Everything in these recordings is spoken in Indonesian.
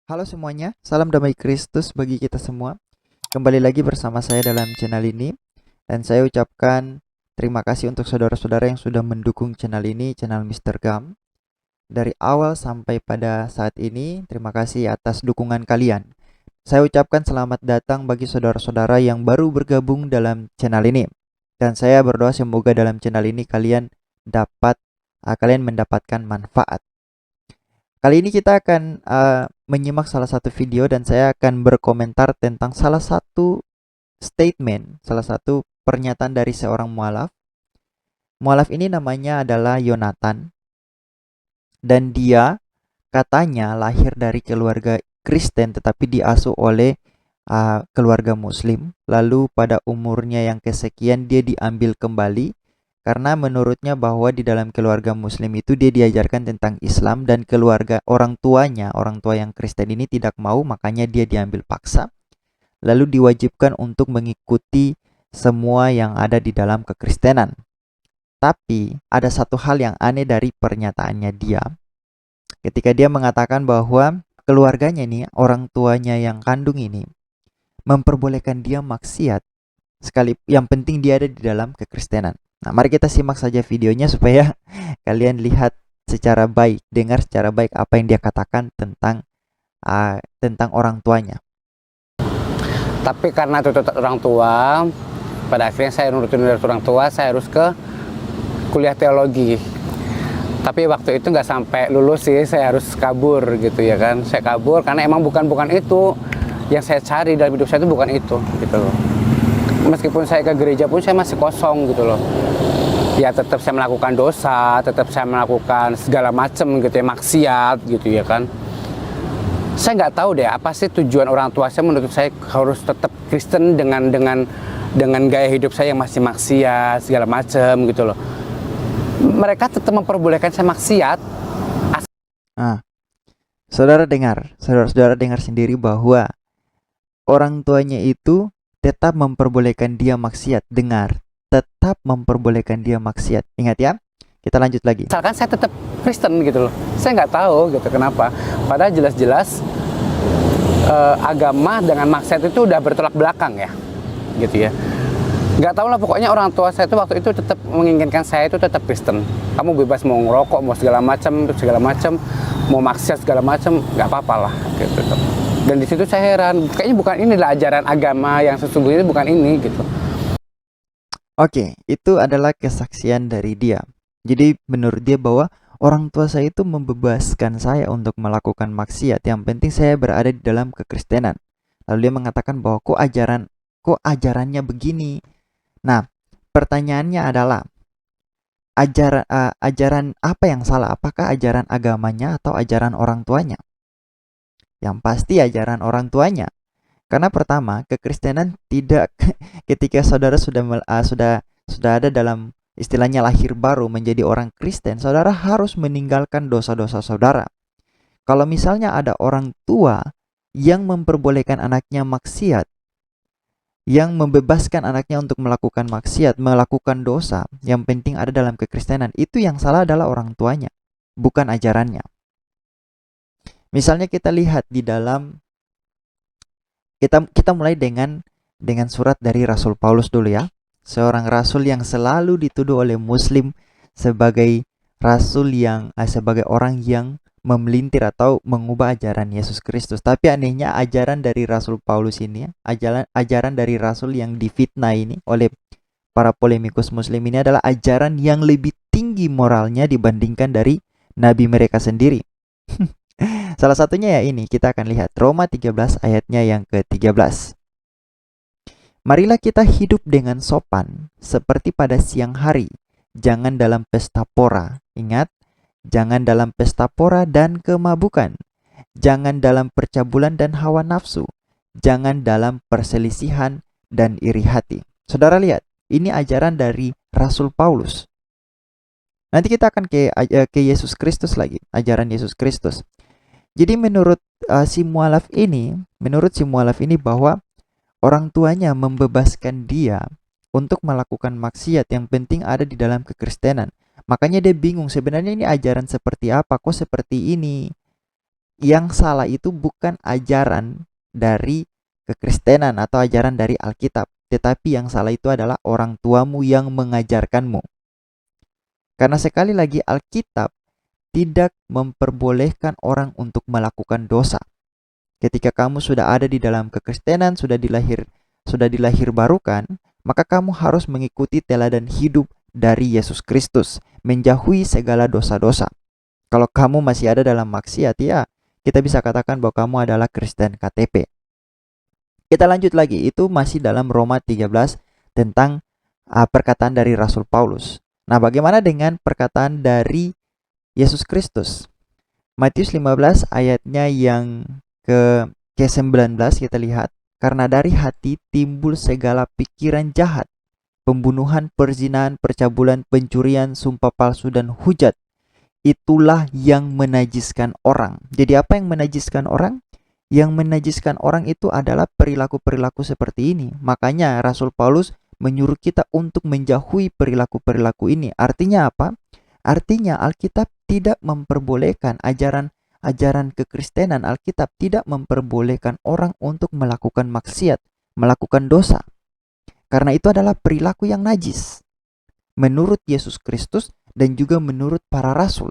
Halo semuanya, salam damai Kristus bagi kita semua. Kembali lagi bersama saya dalam channel ini, dan saya ucapkan terima kasih untuk saudara-saudara yang sudah mendukung channel ini, channel Mister Gam. Dari awal sampai pada saat ini, terima kasih atas dukungan kalian. Saya ucapkan selamat datang bagi saudara-saudara yang baru bergabung dalam channel ini. Dan saya berdoa semoga dalam channel ini kalian mendapatkan manfaat. Kali ini kita akan menyimak salah satu video dan saya akan berkomentar tentang salah satu statement, salah satu pernyataan dari seorang mualaf. Mualaf ini namanya adalah Yonatan dan dia katanya lahir dari keluarga Kristen tetapi diasuh oleh keluarga Muslim. Lalu pada umurnya yang kesekian dia diambil kembali karena menurutnya bahwa di dalam keluarga Muslim itu dia diajarkan tentang Islam dan keluarga orang tuanya, orang tua yang Kristen ini tidak mau, makanya dia diambil paksa. Lalu diwajibkan untuk mengikuti semua yang ada di dalam kekristenan. Tapi ada satu hal yang aneh dari pernyataannya dia. Ketika dia mengatakan bahwa keluarganya ini, orang tuanya yang kandung ini memperbolehkan dia maksiat sekali, yang penting dia ada di dalam kekristenan. Nah, mari kita simak saja videonya supaya kalian lihat secara baik, dengar secara baik apa yang dia katakan tentang orang tuanya. Tapi karena tuntutan orang tua, pada akhirnya saya nurutin dari orang tua, saya harus ke kuliah teologi. Tapi waktu itu nggak sampai lulus sih, saya harus kabur gitu ya kan. Saya kabur karena emang bukan itu yang saya cari dalam hidup saya, itu bukan itu gitu loh. Meskipun saya ke gereja pun saya masih kosong gitu loh. Ya tetap saya melakukan dosa, tetap saya melakukan segala macam gitu ya, maksiat gitu ya kan. Saya nggak tahu deh apa sih tujuan orang tua saya menuntut saya harus tetap Kristen dengan gaya hidup saya yang masih maksiat segala macam gitu loh. Mereka tetap memperbolehkan saya maksiat. Nah, saudara-saudara dengar sendiri bahwa orang tuanya itu tetap memperbolehkan dia maksiat. Dengar, tetap memperbolehkan dia maksiat. Ingat ya, kita lanjut lagi. Misalkan saya tetap Kristen gitu loh. Saya nggak tahu gitu kenapa. Padahal jelas-jelas agama dengan maksiat itu udah bertolak belakang ya, gitu ya. Nggak tahu lah, pokoknya orang tua saya itu waktu itu tetap menginginkan saya itu tetap Kristen. Kamu bebas mau ngerokok, mau segala macam, mau maksiat segala macam, nggak apa-apa lah gitu. Dan di situ saya heran, kayaknya bukan inilah ajaran agama yang sesungguhnya, bukan ini gitu. Oke, itu adalah kesaksian dari dia. Jadi menurut dia bahwa orang tua saya itu membebaskan saya untuk melakukan maksiat. Yang penting saya berada di dalam kekristenan. Lalu dia mengatakan bahwa kok ajarannya begini. Nah, pertanyaannya adalah ajaran apa yang salah? Apakah ajaran agamanya atau ajaran orang tuanya? Yang pasti ajaran orang tuanya. Karena pertama, kekristenan tidak ketika saudara sudah ada dalam istilahnya lahir baru menjadi orang Kristen, saudara harus meninggalkan dosa-dosa saudara. Kalau misalnya ada orang tua yang memperbolehkan anaknya maksiat, yang membebaskan anaknya untuk melakukan maksiat, melakukan dosa, yang penting ada dalam kekristenan, itu yang salah adalah orang tuanya, bukan ajarannya. Misalnya kita lihat di dalam kita mulai dengan surat dari Rasul Paulus dulu ya. Seorang rasul yang selalu dituduh oleh muslim sebagai sebagai orang yang memelintir atau mengubah ajaran Yesus Kristus. Tapi anehnya ajaran dari Rasul Paulus ini, ajaran dari rasul yang difitnah ini oleh para polemikus muslim ini adalah ajaran yang lebih tinggi moralnya dibandingkan dari nabi mereka sendiri. Salah satunya ya ini, kita akan lihat Roma 13 ayatnya yang ke-13. Marilah kita hidup dengan sopan seperti pada siang hari, jangan dalam pesta pora. Ingat, jangan dalam pesta pora dan kemabukan, jangan dalam percabulan dan hawa nafsu, jangan dalam perselisihan dan iri hati. Saudara lihat, ini ajaran dari Rasul Paulus. Nanti kita akan ke Yesus Kristus lagi, ajaran Yesus Kristus. Jadi menurut si mualaf ini bahwa orang tuanya membebaskan dia untuk melakukan maksiat, yang penting ada di dalam kekristenan. Makanya dia bingung sebenarnya ini ajaran seperti apa, kok seperti ini. Yang salah itu bukan ajaran dari kekristenan atau ajaran dari Alkitab, tetapi yang salah itu adalah orang tuamu yang mengajarkanmu. Karena sekali lagi Alkitab tidak memperbolehkan orang untuk melakukan dosa. Ketika kamu sudah ada di dalam kekristenan, sudah dilahir barukan, maka kamu harus mengikuti teladan hidup dari Yesus Kristus, menjauhi segala dosa-dosa. Kalau kamu masih ada dalam maksiat, ya kita bisa katakan bahwa kamu adalah Kristen KTP. Kita lanjut lagi, itu masih dalam Roma 13 tentang perkataan dari Rasul Paulus. Nah, bagaimana dengan perkataan dari Yesus Kristus? Matius 15 ayatnya yang ke-19 kita lihat, karena dari hati timbul segala pikiran jahat, pembunuhan, perzinahan, percabulan, pencurian, sumpah palsu, dan hujat. Itulah yang menajiskan orang. Jadi apa yang menajiskan orang? Yang menajiskan orang itu adalah perilaku-perilaku seperti ini. Makanya Rasul Paulus menyuruh kita untuk menjauhi perilaku-perilaku ini. Artinya apa? Artinya Alkitab tidak memperbolehkan ajaran kekristenan. Alkitab tidak memperbolehkan orang untuk melakukan maksiat, melakukan dosa. Karena itu adalah perilaku yang najis menurut Yesus Kristus dan juga menurut para rasul.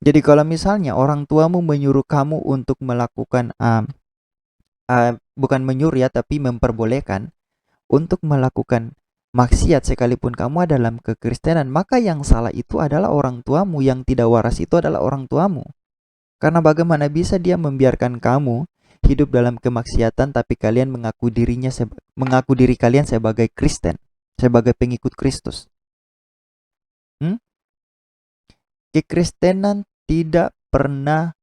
Jadi kalau misalnya orang tuamu menyuruh kamu untuk melakukan bukan menyuruh ya, tapi memperbolehkan untuk melakukan maksiat sekalipun kamu ada dalam kekristenan, maka yang salah itu adalah orang tuamu. Yang tidak waras itu adalah orang tuamu. Karena bagaimana bisa dia membiarkan kamu hidup dalam kemaksiatan tapi kalian mengaku diri kalian sebagai Kristen, sebagai pengikut Kristus? Kekristenan tidak pernah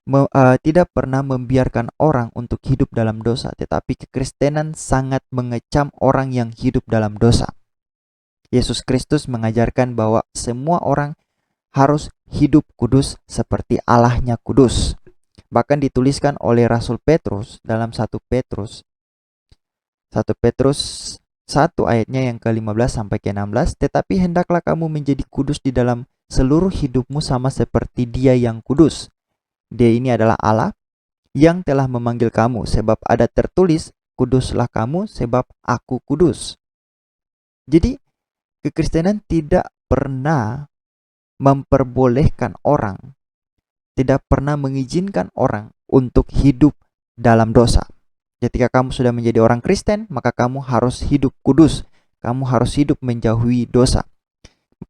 membiarkan orang untuk hidup dalam dosa, tetapi kekristenan sangat mengecam orang yang hidup dalam dosa. Yesus Kristus mengajarkan bahwa semua orang harus hidup kudus seperti Allahnya kudus. Bahkan dituliskan oleh Rasul Petrus dalam 1 Petrus 1 ayatnya yang ke-15 sampai ke-16, tetapi hendaklah kamu menjadi kudus di dalam seluruh hidupmu sama seperti Dia yang kudus. Dia ini adalah Allah yang telah memanggil kamu, sebab ada tertulis, kuduslah kamu sebab aku kudus. Jadi kekristenan tidak pernah memperbolehkan orang, tidak pernah mengizinkan orang untuk hidup dalam dosa. Ketika kamu sudah menjadi orang Kristen, maka kamu harus hidup kudus, kamu harus hidup menjauhi dosa.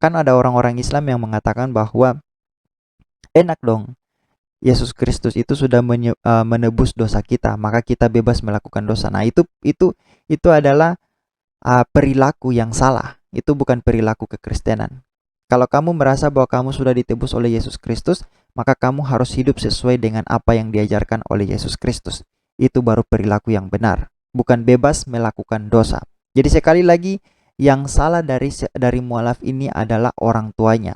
Kan ada orang-orang Islam yang mengatakan bahwa enak dong, Yesus Kristus itu sudah menebus dosa kita, maka kita bebas melakukan dosa. Nah, itu adalah perilaku yang salah. Itu bukan perilaku kekristenan. Kalau kamu merasa bahwa kamu sudah ditebus oleh Yesus Kristus, maka kamu harus hidup sesuai dengan apa yang diajarkan oleh Yesus Kristus. Itu baru perilaku yang benar, bukan bebas melakukan dosa. Jadi sekali lagi, yang salah dari mualaf ini adalah orang tuanya,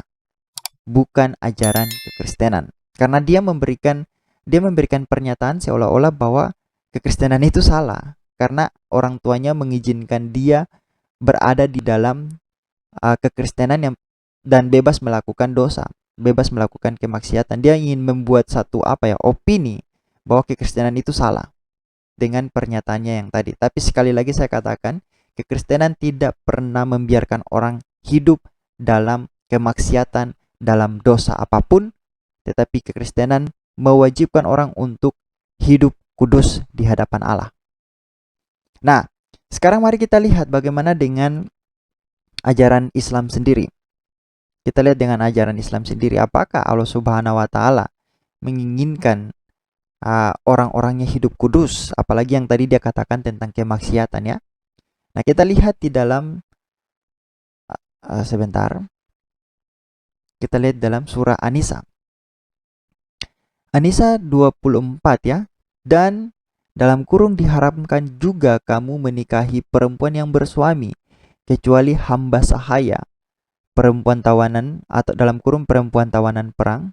bukan ajaran kekristenan. Karena dia memberikan pernyataan seolah-olah bahwa kekristenan itu salah karena orang tuanya mengizinkan dia berada di dalam kekristenan dan bebas melakukan dosa, bebas melakukan kemaksiatan. Dia ingin membuat satu opini bahwa kekristenan itu salah dengan pernyataannya yang tadi. Tapi sekali lagi saya katakan, kekristenan tidak pernah membiarkan orang hidup dalam kemaksiatan, dalam dosa apapun, tetapi kekristenan mewajibkan orang untuk hidup kudus di hadapan Allah. Nah, sekarang mari kita lihat bagaimana dengan ajaran Islam sendiri. Kita lihat dengan ajaran Islam sendiri, apakah Allah Subhanahu wa Ta'ala menginginkan orang-orangnya hidup kudus, apalagi yang tadi dia katakan tentang kemaksiatan ya. Nah, kita lihat di dalam sebentar. Kita lihat dalam surah An-Nisa. An-Nisa 24 ya. Dan dalam kurung diharamkan juga kamu menikahi perempuan yang bersuami, kecuali hamba sahaya, perempuan tawanan atau dalam kurung perempuan tawanan perang,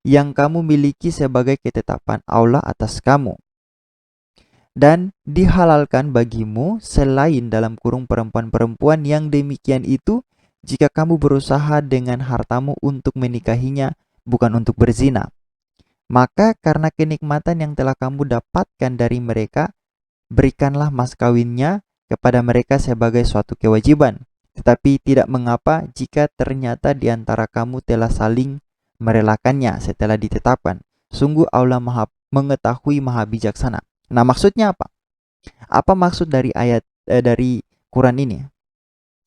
yang kamu miliki sebagai ketetapan Allah atas kamu. Dan dihalalkan bagimu selain dalam kurung perempuan-perempuan yang demikian itu, jika kamu berusaha dengan hartamu untuk menikahinya, bukan untuk berzina. Maka karena kenikmatan yang telah kamu dapatkan dari mereka, berikanlah mas kawinnya kepada mereka sebagai suatu kewajiban. Tetapi tidak mengapa jika ternyata di antara kamu telah saling merelakannya setelah ditetapkan. Sungguh Allah Maha mengetahui, Maha bijaksana. Nah, maksudnya apa? Apa maksud dari dari Quran ini?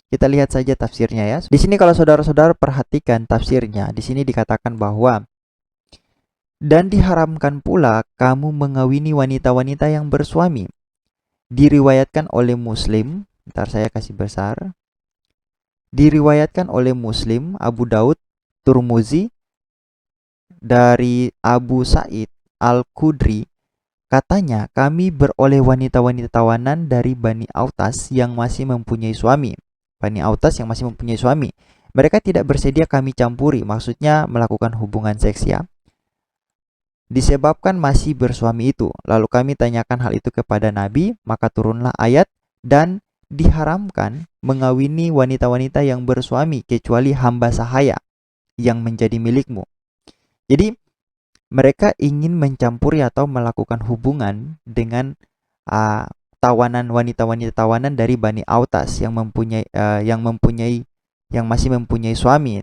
Kita lihat saja tafsirnya ya. Di sini kalau saudara-saudara perhatikan tafsirnya, di sini dikatakan bahwa dan diharamkan pula kamu mengawini wanita-wanita yang bersuami. Diriwayatkan oleh Muslim, ntar saya kasih besar. Diriwayatkan oleh Muslim, Abu Daud, Turmuzi, dari Abu Sa'id Al-Khudri, katanya kami beroleh wanita-wanita tawanan dari Bani Autas yang masih mempunyai suami. Bani Autas yang masih mempunyai suami. Mereka tidak bersedia kami campuri, maksudnya melakukan hubungan seks ya. Disebabkan masih bersuami itu. Lalu kami tanyakan hal itu kepada Nabi, maka turunlah ayat dan diharamkan mengawini wanita-wanita yang bersuami kecuali hamba sahaya yang menjadi milikmu. Jadi mereka ingin mencampuri atau melakukan hubungan dengan tawanan wanita-wanita tawanan dari Bani Autas yang masih mempunyai suami.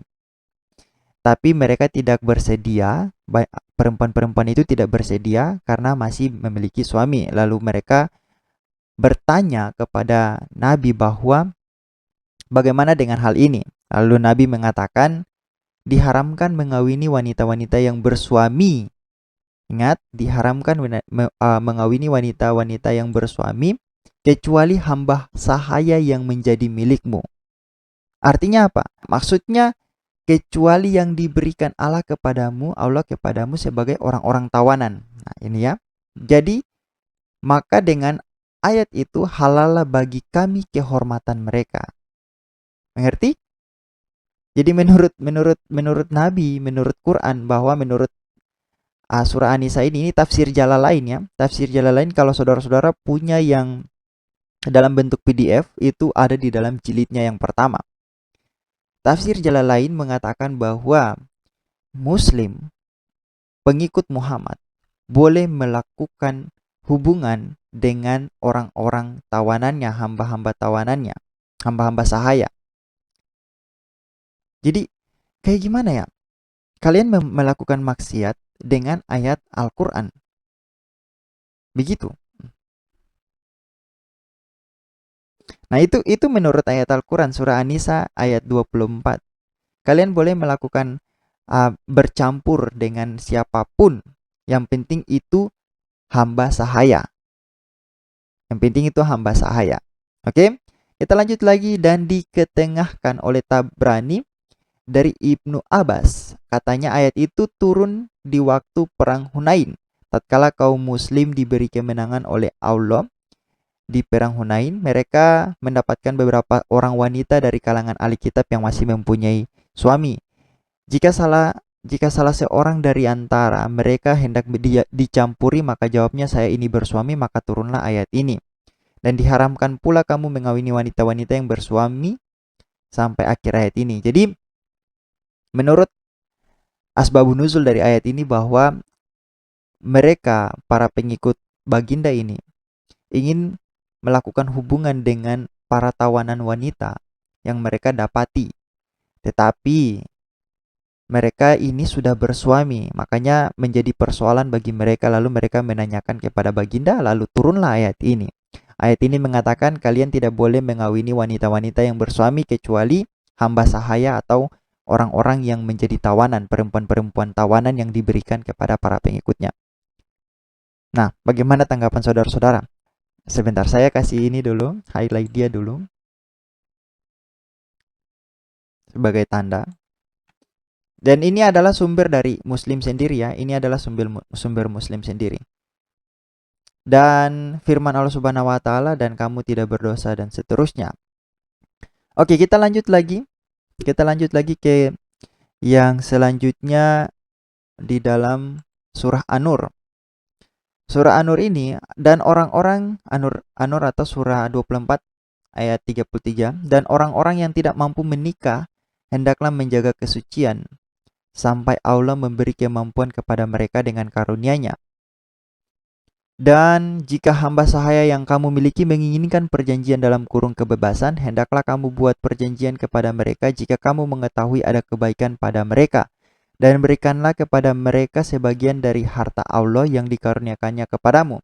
Tapi mereka tidak bersedia, perempuan-perempuan itu tidak bersedia karena masih memiliki suami. Lalu mereka bertanya kepada Nabi bahwa bagaimana dengan hal ini? Lalu Nabi mengatakan diharamkan mengawini wanita-wanita yang bersuami. Ingat, diharamkan mengawini wanita-wanita yang bersuami kecuali hamba sahaya yang menjadi milikmu. Artinya apa? Maksudnya kecuali yang diberikan Allah kepadamu sebagai orang-orang tawanan. Nah, ini ya. Jadi, maka dengan ayat itu halal bagi kami kehormatan mereka. Mengerti? Jadi menurut Nabi, menurut Quran, bahwa menurut surah An-Nisa ini tafsir Jalalain ya. Tafsir Jalalain kalau saudara-saudara punya yang dalam bentuk PDF itu ada di dalam jilidnya yang pertama. Tafsir Jalalain mengatakan bahwa Muslim, pengikut Muhammad, boleh melakukan hubungan dengan orang-orang tawanannya, hamba-hamba tawanannya, hamba-hamba sahaya. Jadi, kayak gimana ya? Kalian melakukan maksiat dengan ayat Al-Quran. Begitu. Nah, itu menurut ayat Al-Quran surah An-Nisa ayat 24. Kalian boleh melakukan bercampur dengan siapapun. Yang penting itu hamba sahaya. Yang penting itu hamba sahaya. Oke? Kita lanjut lagi. Dan diketengahkan oleh Tabrani dari Ibnu Abbas. Katanya ayat itu turun di waktu perang Hunain. Tatkala kaum muslim diberi kemenangan oleh Allah di perang Hunain, mereka mendapatkan beberapa orang wanita dari kalangan ahli kitab yang masih mempunyai suami. Jika salah seorang dari antara mereka hendak dicampuri, maka jawabnya saya ini bersuami, maka turunlah ayat ini. Dan diharamkan pula kamu mengawini wanita-wanita yang bersuami sampai akhir ayat ini. Jadi menurut asbabun nuzul dari ayat ini bahwa mereka, para pengikut baginda ini, ingin melakukan hubungan dengan para tawanan wanita yang mereka dapati. Tetapi mereka ini sudah bersuami, makanya menjadi persoalan bagi mereka. Lalu mereka menanyakan kepada baginda, lalu turunlah ayat ini. Ayat ini mengatakan kalian tidak boleh mengawini wanita-wanita yang bersuami kecuali hamba sahaya atau orang-orang yang menjadi tawanan, perempuan-perempuan tawanan yang diberikan kepada para pengikutnya. Nah, bagaimana tanggapan saudara-saudara? Sebentar, saya kasih ini dulu, highlight dia dulu sebagai tanda. Dan ini adalah sumber dari Muslim sendiri ya. Ini adalah sumber Muslim sendiri. Dan firman Allah Subhanahu wa taala, dan kamu tidak berdosa, dan seterusnya. Oke, kita lanjut lagi. Kita lanjut lagi ke yang selanjutnya di dalam surah An-Nur. Surah An-Nur ini, dan orang-orang An-Nur atau surah 24 ayat 33, dan orang-orang yang tidak mampu menikah hendaklah menjaga kesucian sampai Allah memberi kemampuan kepada mereka dengan karunia-Nya. Dan jika hamba sahaya yang kamu miliki menginginkan perjanjian dalam kurung kebebasan, hendaklah kamu buat perjanjian kepada mereka jika kamu mengetahui ada kebaikan pada mereka. Dan berikanlah kepada mereka sebagian dari harta Allah yang dikaruniakannya kepadamu.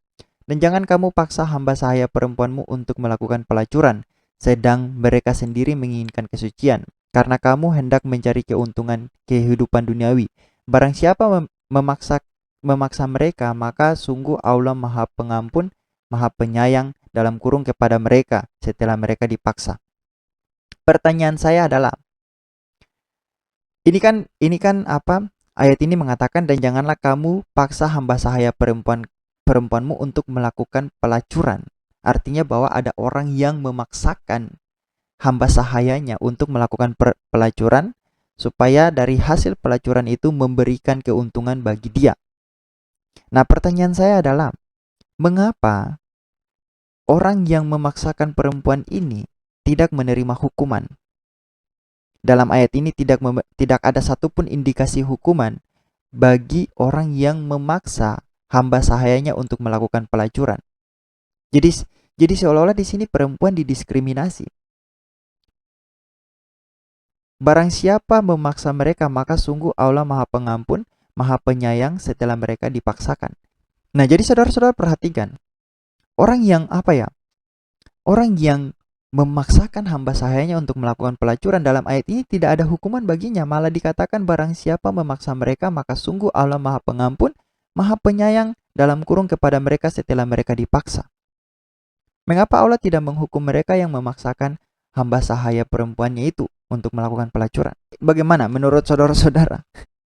Dan jangan kamu paksa hamba sahaya perempuanmu untuk melakukan pelacuran, sedang mereka sendiri menginginkan kesucian, karena kamu hendak mencari keuntungan kehidupan duniawi. Barang siapa memaksa mereka, maka sungguh Allah Maha Pengampun, Maha Penyayang dalam kurung kepada mereka setelah mereka dipaksa. Pertanyaan saya adalah, ini kan apa? Ayat ini mengatakan, dan janganlah kamu paksa hamba sahaya perempuanmu untuk melakukan pelacuran. Artinya bahwa ada orang yang memaksakan hamba sahayanya untuk melakukan pelacuran supaya dari hasil pelacuran itu memberikan keuntungan bagi dia. Nah, pertanyaan saya adalah, mengapa orang yang memaksakan perempuan ini tidak menerima hukuman? Dalam ayat ini tidak ada satupun indikasi hukuman bagi orang yang memaksa hamba sahayanya untuk melakukan pelacuran. Jadi seolah-olah di sini perempuan didiskriminasi. Barang siapa memaksa mereka, maka sungguh Allah Maha Pengampun, Maha Penyayang setelah mereka dipaksakan. Nah, jadi saudara-saudara perhatikan, orang yang Orang yang memaksakan hamba sahayanya untuk melakukan pelacuran dalam ayat ini tidak ada hukuman baginya, malah dikatakan barang siapa memaksa mereka, maka sungguh Allah Maha Pengampun, Maha Penyayang dalam kurung kepada mereka setelah mereka dipaksa. Mengapa Allah tidak menghukum mereka yang memaksakan hamba sahaya perempuannya itu untuk melakukan pelacuran? Bagaimana menurut saudara-saudara?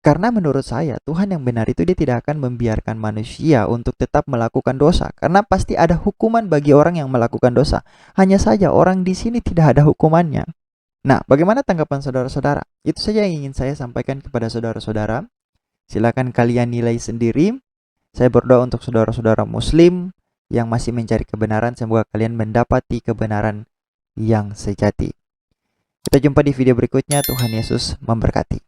Karena menurut saya, Tuhan yang benar itu dia tidak akan membiarkan manusia untuk tetap melakukan dosa. Karena pasti ada hukuman bagi orang yang melakukan dosa. Hanya saja orang di sini tidak ada hukumannya. Nah, bagaimana tanggapan saudara-saudara? Itu saja yang ingin saya sampaikan kepada saudara-saudara. Silakan kalian nilai sendiri. Saya berdoa untuk saudara-saudara muslim yang masih mencari kebenaran. Semoga kalian mendapati kebenaran yang sejati. Kita jumpa di video berikutnya. Tuhan Yesus memberkati.